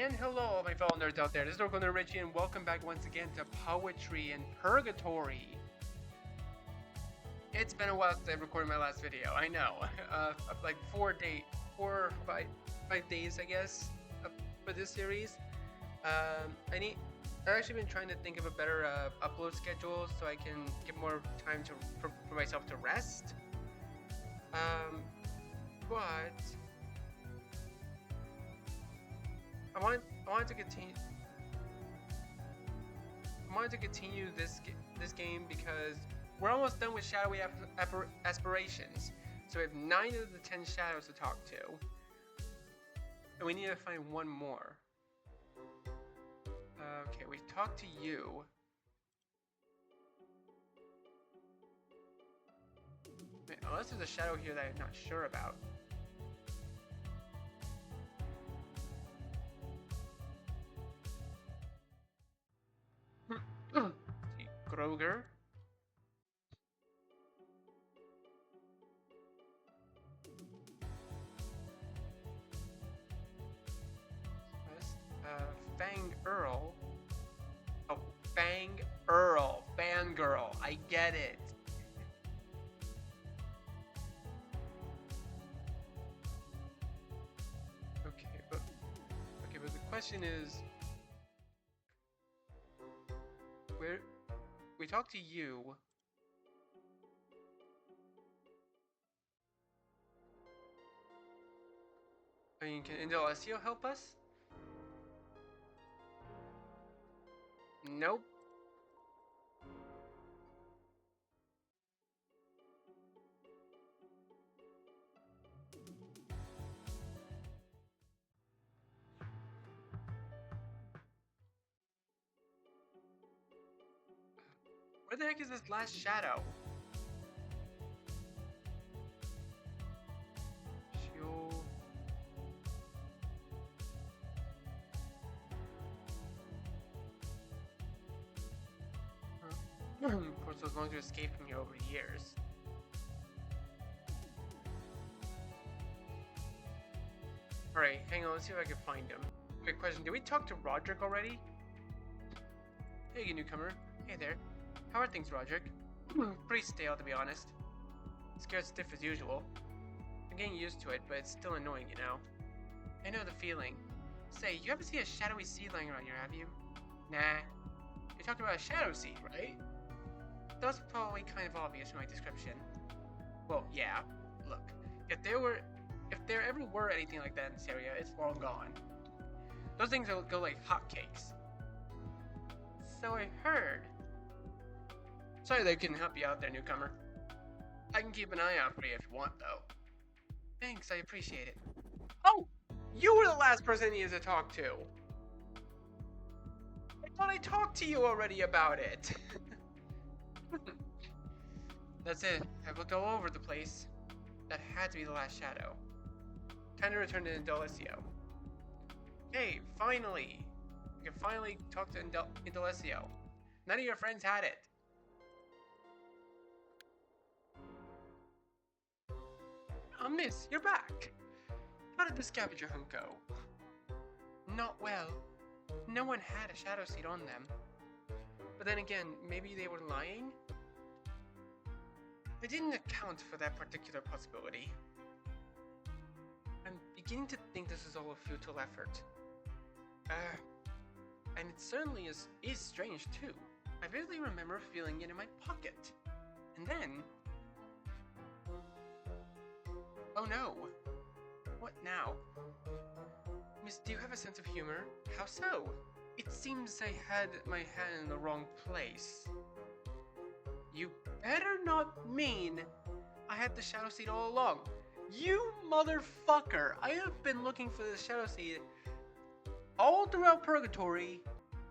And hello, all my fellow nerds out there. This is Local Nerd Richie, and welcome back once again to Poetry and Purgatory. It's been a while since I recorded my last video. I know, like 5 days, I guess, for this series. I've actually been trying to think of a better upload schedule so I can get more time for myself to rest. But I wanted to continue this game because we're almost done with Shadowy Aspirations. So we have 9 of the 10 shadows to talk to, and we need to find one more. Okay, we talked to you. Wait, unless there's a shadow here that I'm not sure about. Groger. Fang Earl. Oh, Fang Earl. Fangirl. I get it. Okay, but the question is, where we talked to you. I mean, can Indalecio help us? Nope. Where the heck is this last shadow? Of course, I was going to escape from here over the years. Alright, hang on, let's see if I can find him. Quick question, did we talk to Roderick already? Hey, newcomer. Hey there. How are things, Roderick? Pretty stale, to be honest. Scared stiff as usual. I'm getting used to it, but it's still annoying, you know? I know the feeling. Say, you ever see a shadowy seed lying around here, have you? Nah. You're talking about a shadow seed, right? That was probably kind of obvious from my description. Well, yeah. Look, if there ever were anything like that in this area, it's long gone. Those things will go like hotcakes. So I heard. Sorry that I couldn't help you out there, newcomer. I can keep an eye out for you if you want, though. Thanks, I appreciate it. Oh! You were the last person I needed to talk to! I thought I talked to you already about it! That's it. I've looked all over the place. That had to be the last shadow. Time to return to Indalecio. Hey, finally! I can finally talk to Indalecio. None of your friends had it. Miss, you're back! How did the scavenger hunt go? Not well. No one had a shadow seed on them. But then again, maybe they were lying? I didn't account for that particular possibility. I'm beginning to think this is all a futile effort. And it certainly is strange too. I vividly remember feeling it in my pocket. And then... Oh no! What now? Miss, do you have a sense of humor? How so? It seems I had my hand in the wrong place. You better not mean I had the shadow seed all along. You motherfucker! I have been looking for the shadow seed all throughout Purgatory,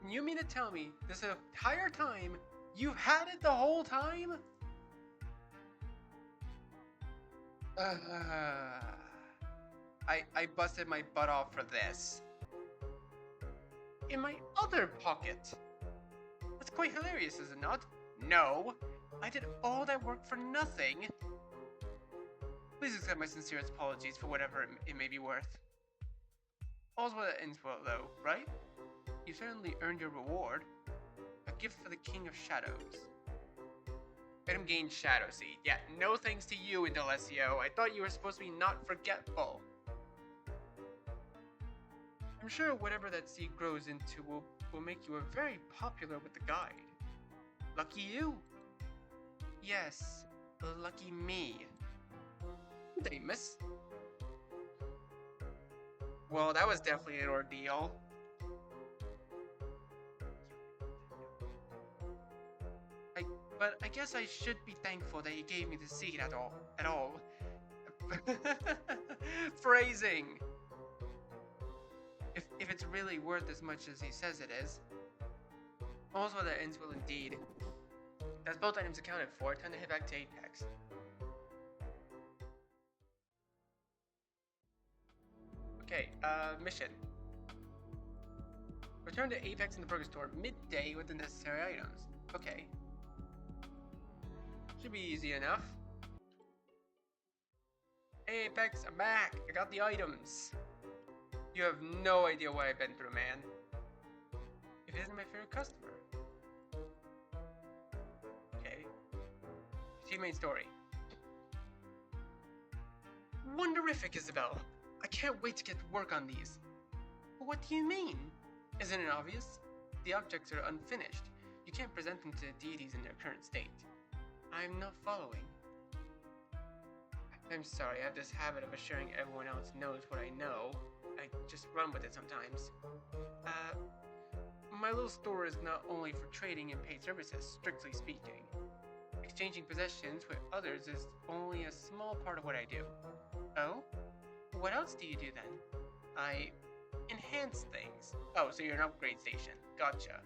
and you mean to tell me this entire time you've had it the whole time? I busted my butt off for this. In my other pocket. That's quite hilarious, is it not? No. I did all that work for nothing. Please accept my sincerest apologies for whatever it may be worth. All's well that ends well, though, right? You certainly earned your reward. A gift for the King of Shadows. Item gained Shadow Seed. Yeah, no thanks to you, Indelesio. I thought you were supposed to be not forgetful. I'm sure whatever that seed grows into will make you very popular with the guide. Lucky you. Yes, lucky me. Good day, miss. Well, that was definitely an ordeal. But I guess I should be thankful that he gave me the seed at all. Phrasing. If it's really worth as much as he says it is. Also, that ends well indeed. That's both items accounted for. Time to head back to Apex. Okay, mission. Return to Apex in the Purgatory midday with the necessary items. Okay. Should be easy enough. Hey Apex, I'm back! I got the items! You have no idea what I've been through, man. If it isn't my favorite customer. Okay. See main story. Wonderific, Isabel! I can't wait to get to work on these. What do you mean? Isn't it obvious? The objects are unfinished. You can't present them to the deities in their current state. I'm not following. I'm sorry, I have this habit of assuring everyone else knows what I know. I just run with it sometimes. My little store is not only for trading and paid services, strictly speaking. Exchanging possessions with others is only a small part of what I do. Oh? What else do you do then? I enhance things. Oh, so you're an upgrade station. Gotcha.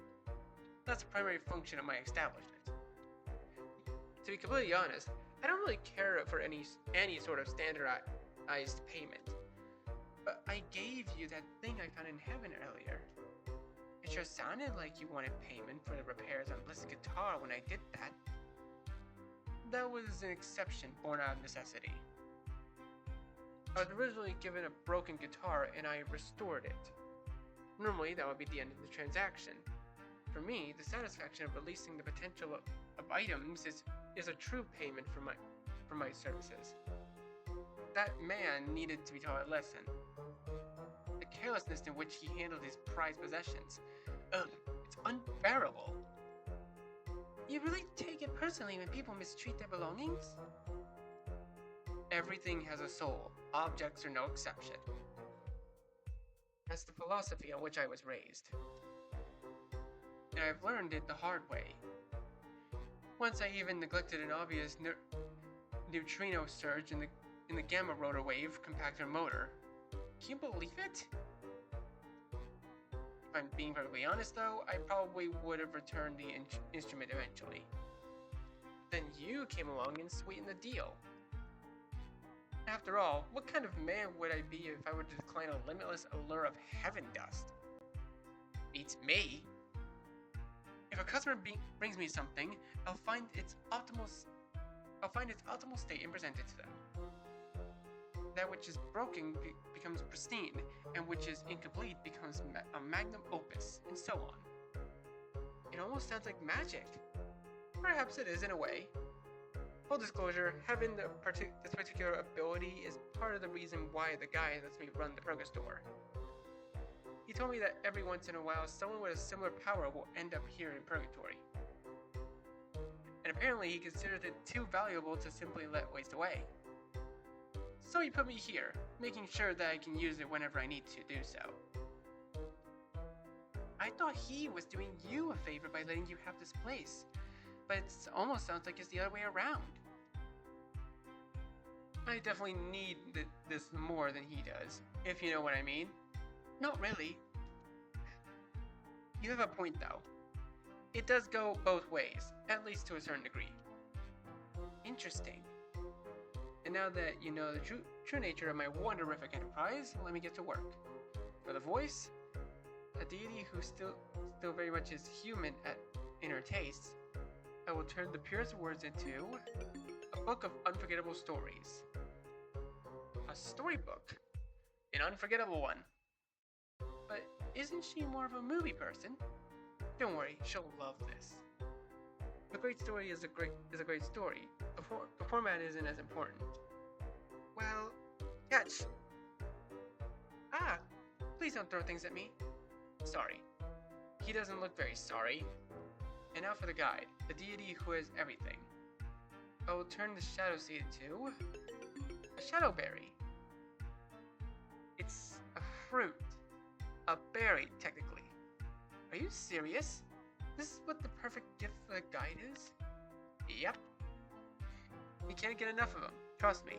That's the primary function of my establishment. To be completely honest, I don't really care for any sort of standardized payment. But I gave you that thing I found in heaven earlier. It sure sounded like you wanted payment for the repairs on Bliss's guitar when I did that. That was an exception born out of necessity. I was originally given a broken guitar and I restored it. Normally that would be the end of the transaction. For me, the satisfaction of releasing the potential of items is a true payment for my services. That man needed to be taught a lesson. The carelessness in which he handled his prized possessions. It's unbearable. You really take it personally when people mistreat their belongings? Everything has a soul. Objects are no exception. That's the philosophy on which I was raised. And I've learned it the hard way. Once I even neglected an obvious neutrino surge in the gamma rotor wave compactor motor. Can you believe it? If I'm being perfectly honest though, I probably would have returned the instrument eventually. Then you came along and sweetened the deal. After all, what kind of man would I be if I were to decline a limitless allure of heaven dust? Beats me. If a customer brings me something, I'll find its optimal state and present it to them. That which is broken becomes pristine, and which is incomplete becomes a magnum opus, and so on. It almost sounds like magic. Perhaps it is in a way. Full disclosure, having this particular ability is part of the reason why the guy lets me run the Purgatory. He told me that every once in a while someone with a similar power will end up here in Purgatory. And apparently he considers it too valuable to simply let waste away. So he put me here, making sure that I can use it whenever I need to do so. I thought he was doing you a favor by letting you have this place, but it almost sounds like it's the other way around. I definitely need this more than he does, if you know what I mean. Not really. You have a point though. It does go both ways, at least to a certain degree. Interesting. And now that you know the true nature of my wonderific enterprise, let me get to work. For the voice, a deity who still very much is human in her tastes, I will turn the purest words into a book of unforgettable stories. A storybook. An unforgettable one. Isn't she more of a movie person? Don't worry, she'll love this. A great story is a great story. The format isn't as important. Well, catch. Ah, please don't throw things at me. Sorry. He doesn't look very sorry. And now for the guide, the deity who has everything. I will turn the shadow seed into a shadowberry. It's a fruit. A berry, technically. Are you serious? This is what the perfect gift for the guide is? Yep. You can't get enough of them, trust me.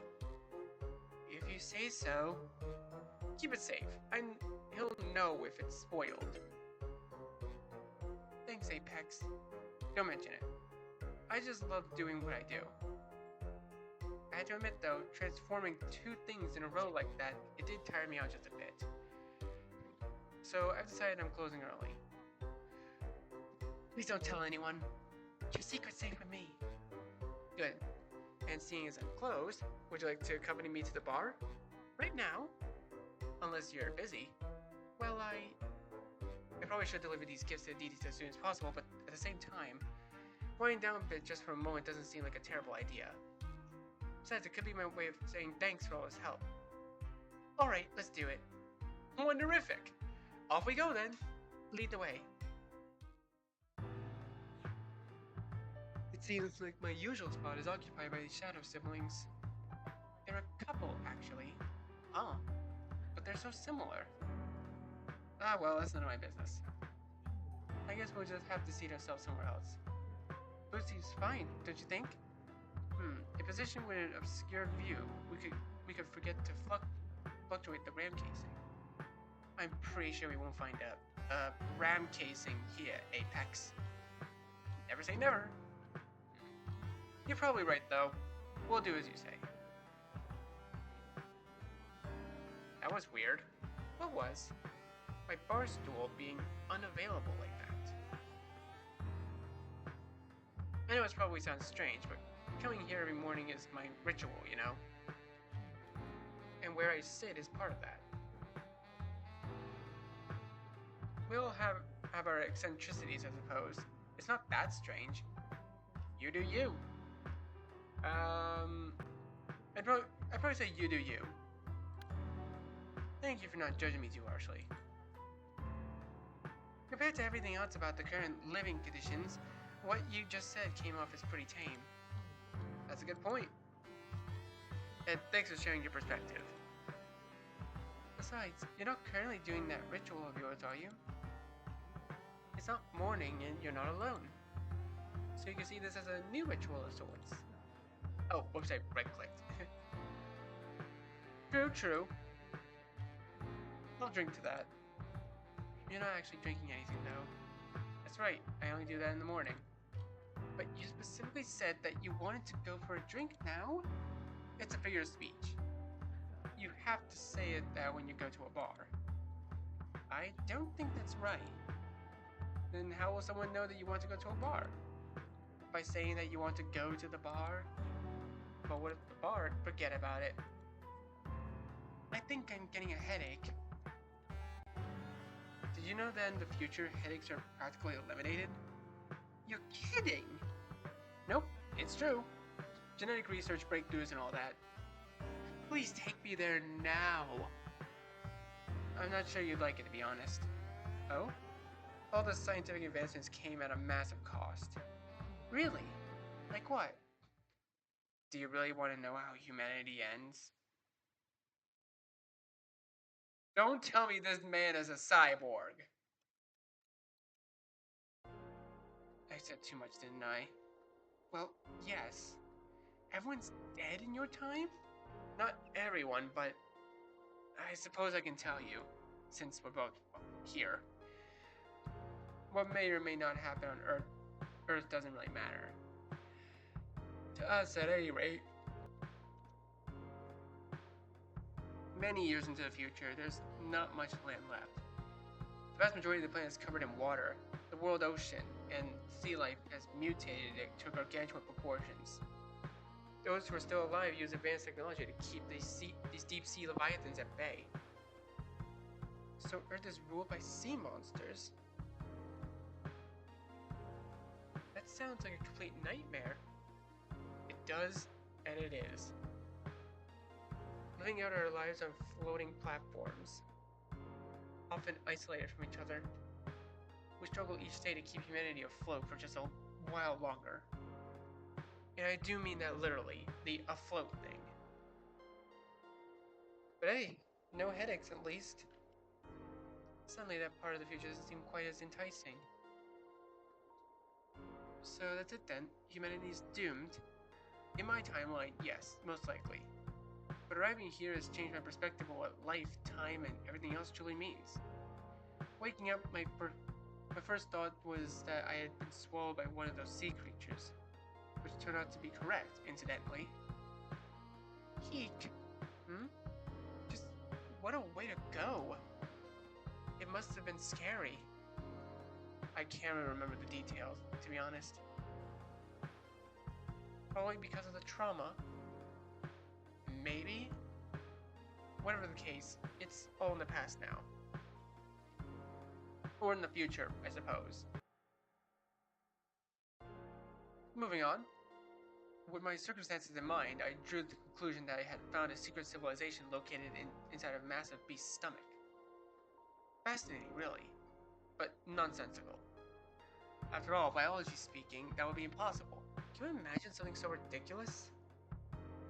If you say so. Keep it safe, and he'll know if it's spoiled. Thanks, Apex. Don't mention it. I just love doing what I do. I had to admit though, transforming 2 things in a row like that, it did tire me out just a bit. So I've decided I'm closing early. Please don't tell anyone. Your secret's safe with me. Good. And seeing as I'm closed, would you like to accompany me to the bar? Right now? Unless you're busy. Well, I probably should deliver these gifts to the deities as soon as possible, but at the same time, winding down a bit just for a moment doesn't seem like a terrible idea. Besides, it could be my way of saying thanks for all his help. Alright, let's do it. Wonderific! Off we go then. Lead the way. It seems like my usual spot is occupied by the Shadow siblings. There are a couple, actually. Oh. But they're so similar. Ah, well, that's none of my business. I guess we'll just have to seat ourselves somewhere else. Booth seems fine, don't you think? A position with an obscure view, we could forget to fluctuate the ram casing. I'm pretty sure we won't find a ram casing here, Apex. Never say never. You're probably right, though. We'll do as you say. That was weird. What was? My bar stool being unavailable like that. I know it probably sounds strange, but coming here every morning is my ritual, you know? And where I sit is part of that. We all have our eccentricities, I suppose. It's not that strange. You do you. I'd probably say you do you. Thank you for not judging me too harshly. Compared to everything else about the current living conditions, what you just said came off as pretty tame. That's a good point. And thanks for sharing your perspective. Besides, you're not currently doing that ritual of yours, are you? It's not morning and you're not alone. So you can see this as a new ritual of sorts. Oh, whoops, I right-clicked. True. I'll drink to that. You're not actually drinking anything, though. That's right, I only do that in the morning. But you specifically said that you wanted to go for a drink now? It's a figure of speech. You have to say it that when you go to a bar. I don't think that's right. Then how will someone know that you want to go to a bar? By saying that you want to go to the bar? But what if the bar? Forget about it. I think I'm getting a headache. Did you know that in the future, headaches are practically eliminated? You're kidding! Nope, it's true. Genetic research breakthroughs and all that. Please take me there now. I'm not sure you'd like it, to be honest. Oh? All the scientific advancements came at a massive cost. Really? Like what? Do you really want to know how humanity ends? Don't tell me this man is a cyborg. I said too much, didn't I? Well, yes. Everyone's dead in your time? Not everyone, but I suppose I can tell you, since we're both here. What may or may not happen on Earth doesn't really matter. To us, at any rate. Many years into the future, there's not much land left. The vast majority of the planet is covered in water. The world ocean and sea life has mutated it to gargantuan proportions. Those who are still alive use advanced technology to keep these deep sea leviathans at bay. So Earth is ruled by sea monsters? That sounds like a complete nightmare. It does, and it is. Living out our lives on floating platforms, often isolated from each other. We struggle each day to keep humanity afloat for just a while longer. And I do mean that literally, the afloat thing. But hey, no headaches at least. Suddenly that part of the future doesn't seem quite as enticing. So that's it then. Humanity's doomed. In my timeline, yes, most likely. But arriving here has changed my perspective on what life, time, and everything else truly means. Waking up, my first thought was that I had been swallowed by one of those sea creatures, which turned out to be correct, incidentally. Eek. Hmm? Just what a way to go. It must have been scary. I can't really remember the details, to be honest. Probably because of the trauma. Maybe? Whatever the case, it's all in the past now. Or in the future, I suppose. Moving on. With my circumstances in mind, I drew the conclusion that I had found a secret civilization located inside a massive beast's stomach. Fascinating, really, but nonsensical. After all, biology speaking, that would be impossible. Can you imagine something so ridiculous?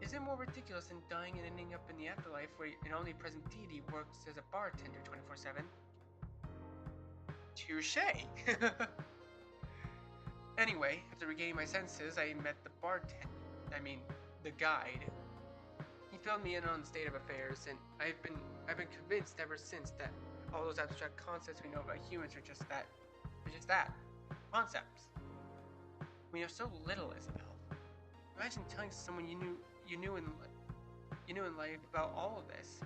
Is it more ridiculous than dying and ending up in the afterlife where an omnipresent deity works as a bartender 24/7? Touche! Anyway, after regaining my senses, I met the guide. He filled me in on the state of affairs, and I've been convinced ever since that all those abstract concepts we know about humans are just that. They're just that. Concepts. We know so little, Isabel. Imagine telling someone you knew in life about all of this.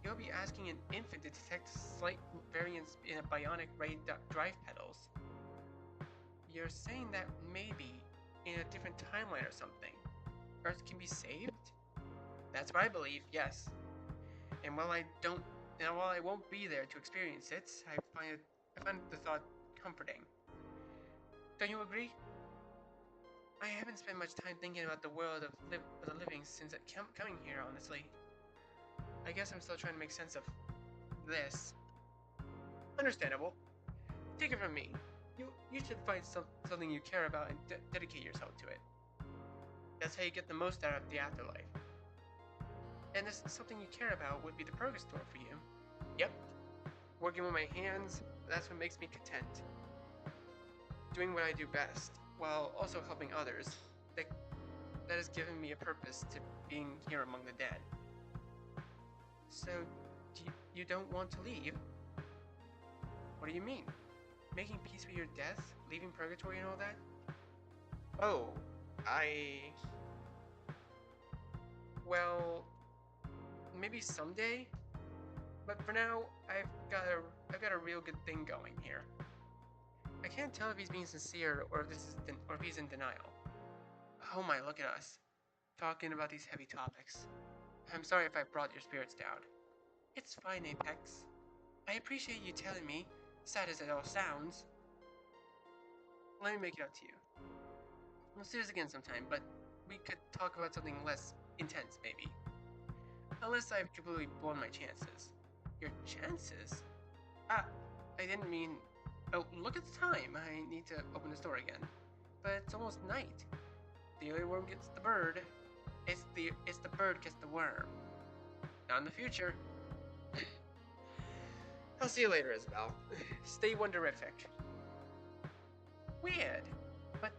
You'll be asking an infant to detect slight variance in a bionic ray drive pedals. You're saying that maybe in a different timeline or something, Earth can be saved? That's what I believe, yes. And while I won't be there to experience it, I find the thought comforting. Don't you agree? I haven't spent much time thinking about the world of the living since coming here, honestly. I guess I'm still trying to make sense of this. Understandable. Take it from me. You should find something you care about and dedicate yourself to it. That's how you get the most out of the afterlife. And this something you care about would be the Purgatory for you. Yep. Working with my hands, that's what makes me content. Doing what I do best, while also helping others. That has given me a purpose to being here among the dead. So, you don't want to leave? What do you mean? Making peace with your death? Leaving Purgatory and all that? Oh, well, maybe someday? But for now, I've got a real good thing going here. I can't tell if he's being sincere or if he's in denial. Oh my, look at us. Talking about these heavy topics. I'm sorry if I brought your spirits down. It's fine, Apex. I appreciate you telling me, sad as it all sounds. Let me make it up to you. We'll see this again sometime, but we could talk about something less intense, maybe. Unless I've completely blown my chances. Your chances? Ah, I didn't mean... Oh, look at the time. I need to open the store again. But it's almost night. The early worm gets the bird. It's the bird gets the worm. Not in the future. I'll see you later, Isabel. Stay wonderific. Weird, but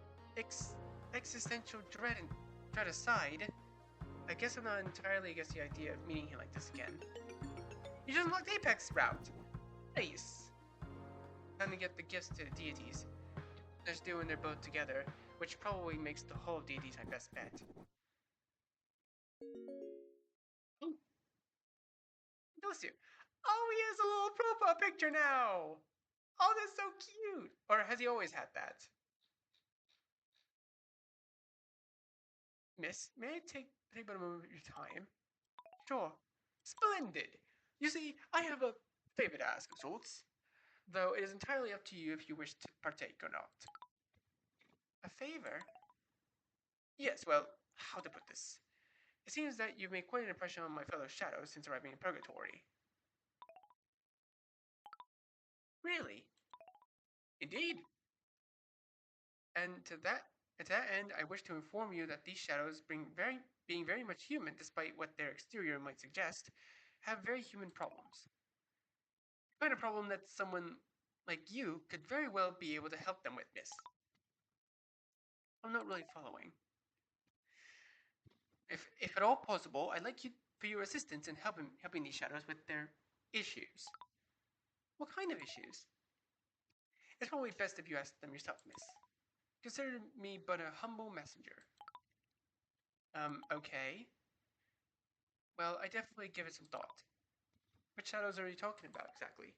existential dread aside, I guess I'm not entirely against the idea of meeting him like this again. You just unlocked Apex route. Nice. Time to get the gifts to the deities. They're doing their both together, which probably makes the whole deities my best bet. Oh, bless you. Oh, he has a little profile picture now. Oh, that's so cute. Or has he always had that? Miss, may I take a moment of your time? Sure. Splendid. You see, I have a Favor to ask, results. Though it is entirely up to you if you wish to partake or not. A favor? Yes, well, how to put this? It seems that you've made quite an impression on my fellow shadows since arriving in Purgatory. Really? Indeed. And to that end, I wish to inform you that these shadows, being very much human despite what their exterior might suggest, have very human problems. The kind of problem that someone like you could very well be able to help them with, miss. I'm not really following. If at all possible, I'd like you for your assistance in helping these shadows with their issues. What kind of issues? It's probably best if you ask them yourself, miss. Consider me but a humble messenger. Okay. Well, I definitely give it some thought. Which shadows are you talking about exactly?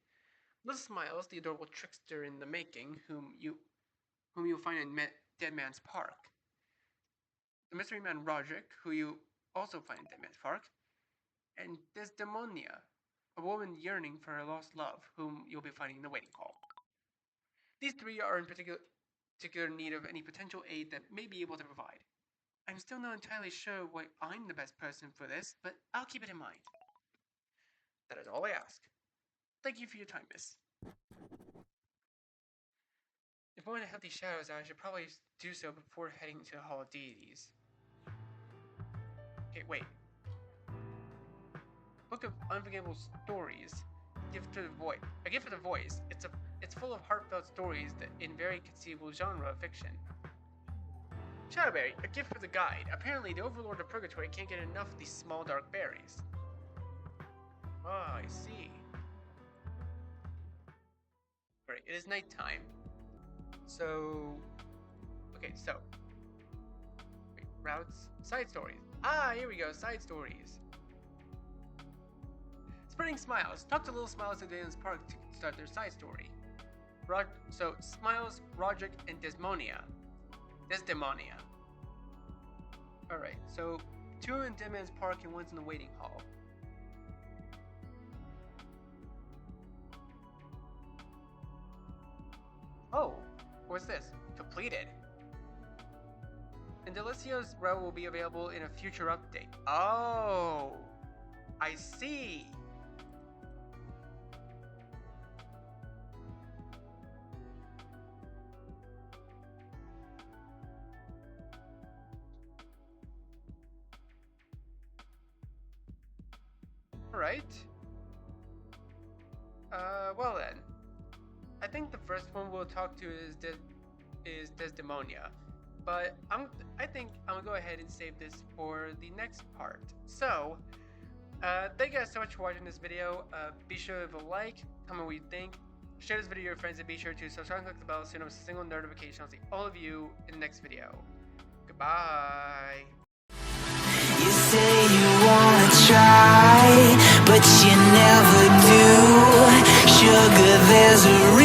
Little Smiles, the adorable trickster in the making, whom you'll find in Dead Man's Park. The mystery man Roderick, who you also find in Dead Man's Park. And Desdemonia, a woman yearning for her lost love, whom you'll be finding in the waiting hall. These three are in particular need of any potential aid that may be able to provide. I'm still not entirely sure why I'm the best person for this, but I'll keep it in mind. That is all I ask. Thank you for your time, miss. If I want to help these shadows out, I should probably do so before heading to the Hall of Deities. Okay, wait. Book of Unforgettable Stories. Gift for the Voice. A Gift for the Voice. It's full of heartfelt stories that in very conceivable genre of fiction. Shadowberry, a gift for the guide. Apparently, the Overlord of Purgatory can't get enough of these small dark berries. Ah, I see. Alright, it is nighttime. So... Okay, so... Wait, routes? Side stories. Ah, here we go, side stories. Spreading Smiles. Talk to Little Smiles at Daylan's Park to start their side story. So, Smiles, Roderick, and Desdemonia. Alright, so 2 in Dead Man's Park and 1's in the waiting hall. Oh, what's this? Completed. And Delicio's route will be available in a future update. Oh, I see. Alright. Well then. I think the first one we'll talk to is Desdemonia. But I think I'm gonna go ahead and save this for the next part. So, thank you guys so much for watching this video. Be sure to like, comment what you think, share this video with your friends, and be sure to subscribe and click the bell so you don't miss a single notification. I'll see all of you in the next video. Goodbye. You say you wanna try, but you never do. Sugar, there's a reason.